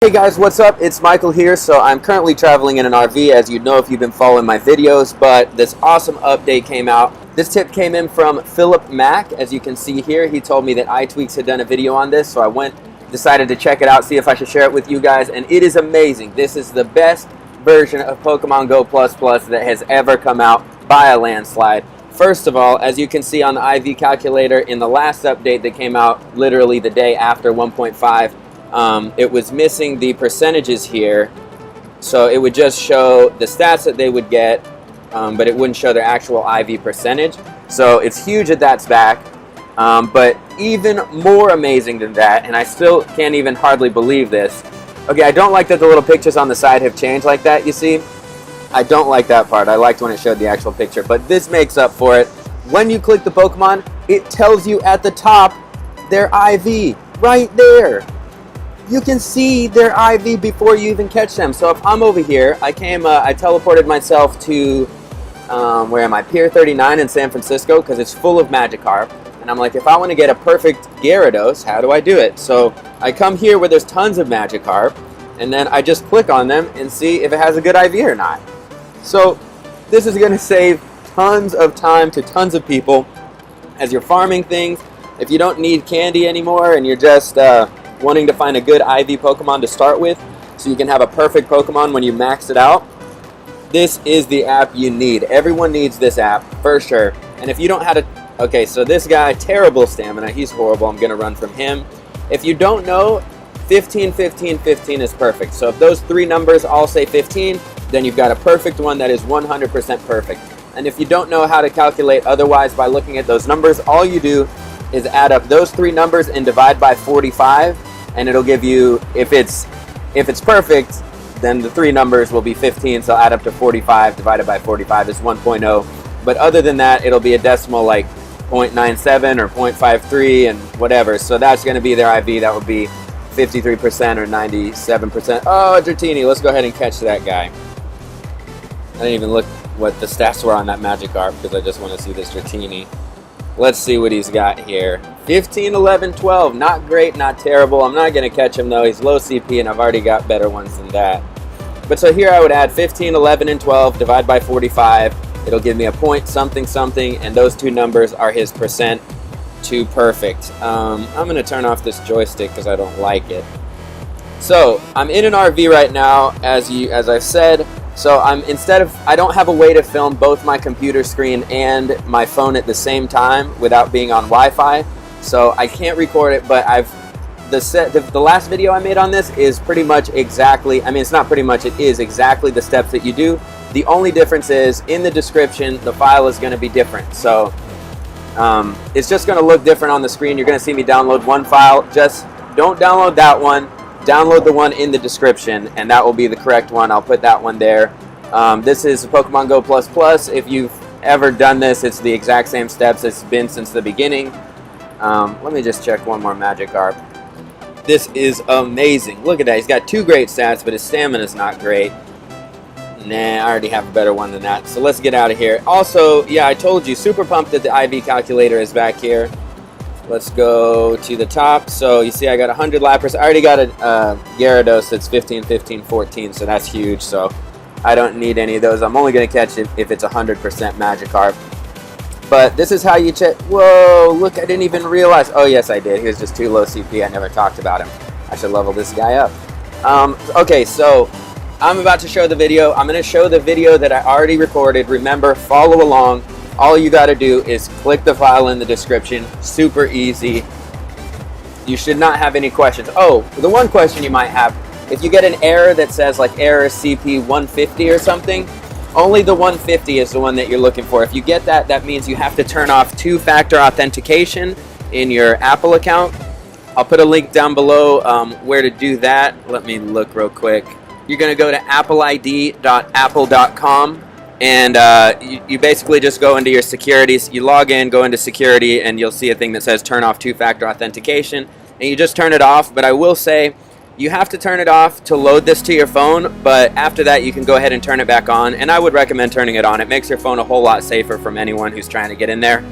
Hey guys, what's up? It's Michael here. So I'm currently traveling in an RV, as you know if you've been following my videos, but this awesome update came out. This tip came in from Philip Mack. As you can see here, he told me that iTweaks had done a video on this, so I decided to check it out, see if I should share it with you guys, and it is amazing. This is the best version of PokemonGo++ that has ever come out by a landslide. First of all, as you can see on the IV calculator, in the last update that came out literally the day after 1.5, it was missing the percentages here, so it would just show the stats that they would get, but it wouldn't show their actual IV percentage. So it's huge that that's back, but even more amazing than that, and I still can't even hardly believe this. Okay, I don't like that the little pictures on the side have changed like that, you see? I don't like that part. I liked when it showed the actual picture, but this makes up for it. When you click the Pokemon, it tells you at the top their IV, right there. You can see their IV before you even catch them. So if I'm over here, I teleported myself to, where am I? Pier 39 in San Francisco, because it's full of Magikarp. And I'm like, if I want to get a perfect Gyarados, how do I do it? So I come here where there's tons of Magikarp, and then I just click on them and see if it has a good IV or not. So this is going to save tons of time to tons of people as you're farming things. If you don't need candy anymore and you're just wanting to find a good IV Pokemon to start with so you can have a perfect Pokemon when you max it out, this is the app you need. Everyone needs this app for sure. And if you don't have to, okay, so this guy, terrible stamina, he's horrible. I'm gonna run from him. If you don't know, 15, 15, 15 is perfect. So if those three numbers all say 15, then you've got a perfect one that is 100% perfect. And if you don't know how to calculate otherwise by looking at those numbers, all you do is add up those three numbers and divide by 45, and it'll give you, if it's perfect, then the three numbers will be 15, so add up to 45 divided by 45 is 1.0. But other than that, it'll be a decimal like 0.97 or 0.53 and whatever. So that's going to be their IV. That would be 53% or 97%. Oh, Dratini, let's go ahead and catch that guy. I didn't even look what the stats were on that Magikarp because I just want to see this Dratini. Let's see what he's got here. 15, 11, 12. Not great, not terrible. I'm not going to catch him, though. He's low CP, and I've already got better ones than that. But so here I would add 15, 11, and 12, divide by 45. It'll give me a point something something, and those two numbers are his percent to perfect. I'm going to turn off this joystick because I don't like it. So I'm in an RV right now, as I've said. So I don't have a way to film both my computer screen and my phone at the same time without being on Wi-Fi. So I can't record it, but the last video I made on this is pretty much exactly, I mean it's not pretty much, it is exactly the steps that you do. The only difference is in the description the file is going to be different. So it's just going to look different on the screen. You're going to see me download one file. Just don't download that one. Download the one in the description, and that will be the correct one. I'll put that one there. This is PokemonGo++. If you've ever done this, it's the exact same steps it's been since the beginning. Let me just check one more Magikarp. This is amazing. Look at that. He's got two great stats, but his stamina is not great. Nah, I already have a better one than that. So let's get out of here. Also, yeah, I told you, super pumped that the IV calculator is back here. Let's go to the top. So you see I got 100 lappers. I already got a Gyarados that's 15, 15, 14, so that's huge. So I don't need any of those. I'm only going to catch it if it's 100% Magikarp. But this is how you check. Whoa, look, I didn't even realize. Oh, yes, I did. He was just too low CP. I never talked about him. I should level this guy up. Okay, so I'm about to show the video. I'm going to show the video that I already recorded. Remember, follow along. All you got to do is click the file in the description. Super easy. You should not have any questions. Oh, the one question you might have, if you get an error that says like error CP 150 or something, only the 150 is the one that you're looking for. If you get that, that means you have to turn off two-factor authentication in your Apple account. I'll put a link down below where to do that. Let me look real quick. You're going to go to appleid.apple.com. And you basically just go into your securities, you log in, go into security, and you'll see a thing that says turn off two-factor authentication. And you just turn it off, but I will say you have to turn it off to load this to your phone, but after that you can go ahead and turn it back on. And I would recommend turning it on. It makes your phone a whole lot safer from anyone who's trying to get in there.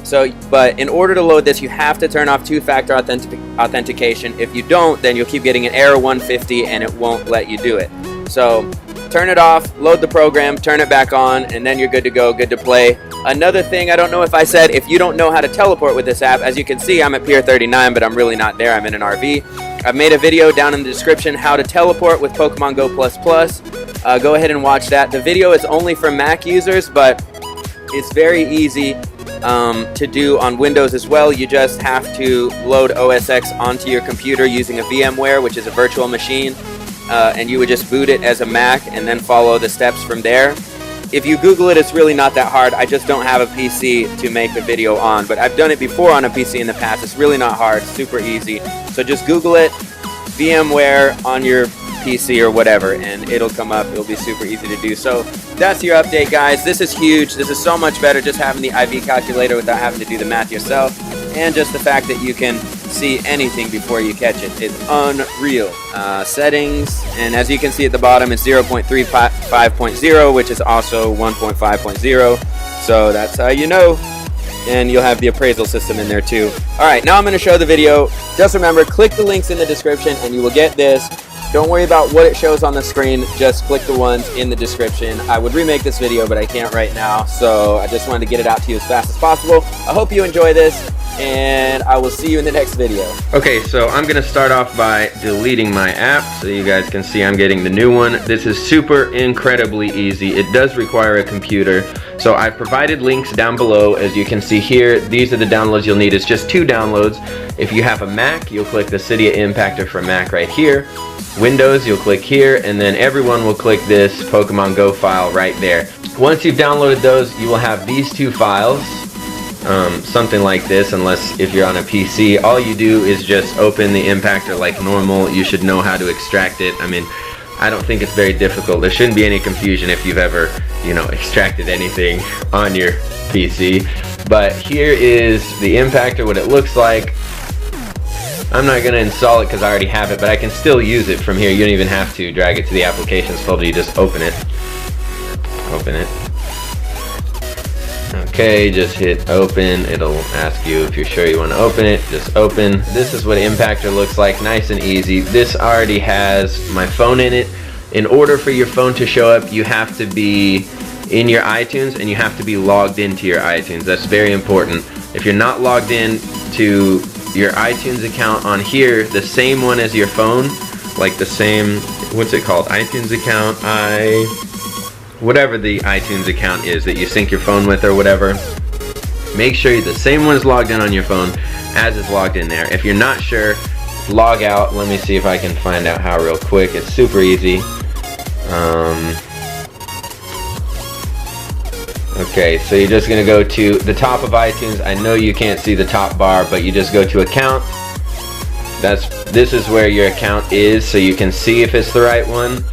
So, but in order to load this, you have to turn off two-factor authentication. If you don't, then you'll keep getting an error 150 and it won't let you do it. So turn it off, load the program, turn it back on, and then you're good to go, good to play. Another thing, I don't know if I said, if you don't know how to teleport with this app, as you can see, I'm at Pier 39, but I'm really not there. I'm in an RV. I've made a video down in the description how to teleport with PokemonGo++. Go ahead and watch that. The video is only for Mac users, but it's very easy to do on Windows as well. You just have to load OS X onto your computer using a VMware, which is a virtual machine, and you would just boot it as a Mac and then follow the steps from there. If you Google it, it's really not that hard. I just don't have a PC to make the video on, but I've done it before on a PC in the past. It's really not hard, super easy. So just Google it, VMware on your PC or whatever, and it'll come up. It'll be super easy to do. So that's your update, guys. This is huge. This is so much better just having the IV calculator without having to do the math yourself, and just the fact that you can see anything before you catch it. It's unreal. Settings, and as you can see at the bottom, it's 0.35.0, which is also 1.5.0. So that's how you know. And you'll have the appraisal system in there too. Alright, now I'm going to show the video. Just remember, click the links in the description and you will get this. Don't worry about what it shows on the screen, just click the ones in the description. I would remake this video, but I can't right now, so I just wanted to get it out to you as fast as possible. I hope you enjoy this, and I will see you in the next video. Okay, so I'm going to start off by deleting my app so you guys can see I'm getting the new one. This is super incredibly easy. It does require a computer, so I've provided links down below. As you can see here, these are the downloads you'll need. It's just 2 downloads. If you have a Mac, you'll click the Cydia Impactor for Mac right here. Windows, you'll click here, and then everyone will click this Pokemon Go file right there. Once you've downloaded those, you will have these 2 files, something like this, unless if you're on a PC. All you do is just open the impactor like normal. You should know how to extract it. I mean, I don't think it's very difficult. There shouldn't be any confusion if you've ever, extracted anything on your PC. But here is the impactor, what it looks like. I'm not going to install it because I already have it, but I can still use it from here. You don't even have to drag it to the applications folder. You just open it. Open it. Okay, just hit open. It'll ask you if you're sure you want to open it. Just open. This is what Impactor looks like, nice and easy. This already has my phone in it. In order for your phone to show up, you have to be in your iTunes and you have to be logged into your iTunes. That's very important. If you're not logged in to your iTunes account on here, the same one as your phone, like the same, what's it called, iTunes account, whatever the iTunes account is that you sync your phone with or whatever, make sure the same one is logged in on your phone as is logged in there. If you're not sure, log out. Let me see if I can find out how real quick. It's super easy. Okay, so you're just going to go to the top of iTunes. I know you can't see the top bar, but you just go to account. This is where your account is, so you can see if it's the right one.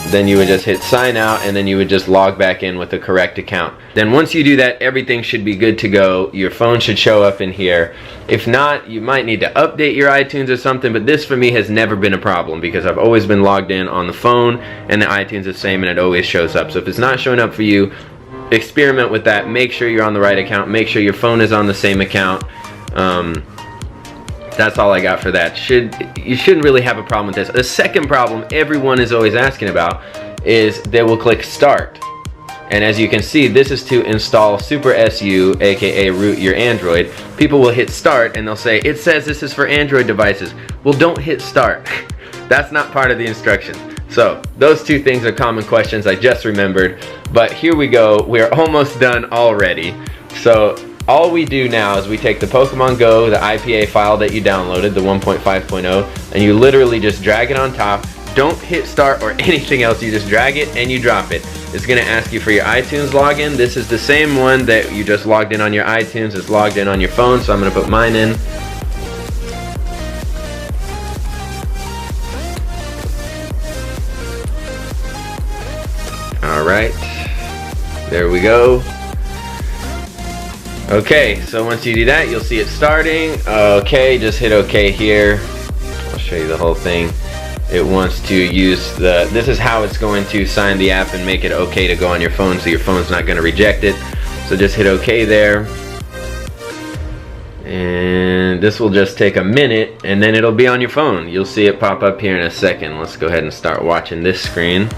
Then you would just hit sign out, and then you would just log back in with the correct account. Then once you do that, everything should be good to go. Your phone should show up in here. If not, you might need to update your iTunes or something, but this for me has never been a problem because I've always been logged in on the phone and the iTunes is the same and it always shows up. So if it's not showing up for you, experiment with that. Make sure you're on the right account. Make sure your phone is on the same account. That's all I got for that. You shouldn't really have a problem with this. The second problem everyone is always asking about is they will click start. And as you can see, this is to install Super SU, aka root your Android. People will hit start and they'll say, it says this is for Android devices. Well, don't hit start. That's not part of the instructions. So those 2 things are common questions I just remembered. But here we go. We're almost done already. So all we do now is we take the Pokemon Go, the IPA file that you downloaded, the 1.5.0, and you literally just drag it on top. Don't hit start or anything else. You just drag it and you drop it. It's going to ask you for your iTunes login. This is the same one that you just logged in on your iTunes. It's logged in on your phone, so I'm going to put mine in. Alright, there we go. Okay, so once you do that, you'll see it starting. Okay, just hit OK here. I'll show you the whole thing. It wants to use this is how it's going to sign the app and make it okay to go on your phone, so your phone's not going to reject it. So just hit OK there. And this will just take a minute, and then it'll be on your phone. You'll see it pop up here in a second. Let's go ahead and start watching this screen.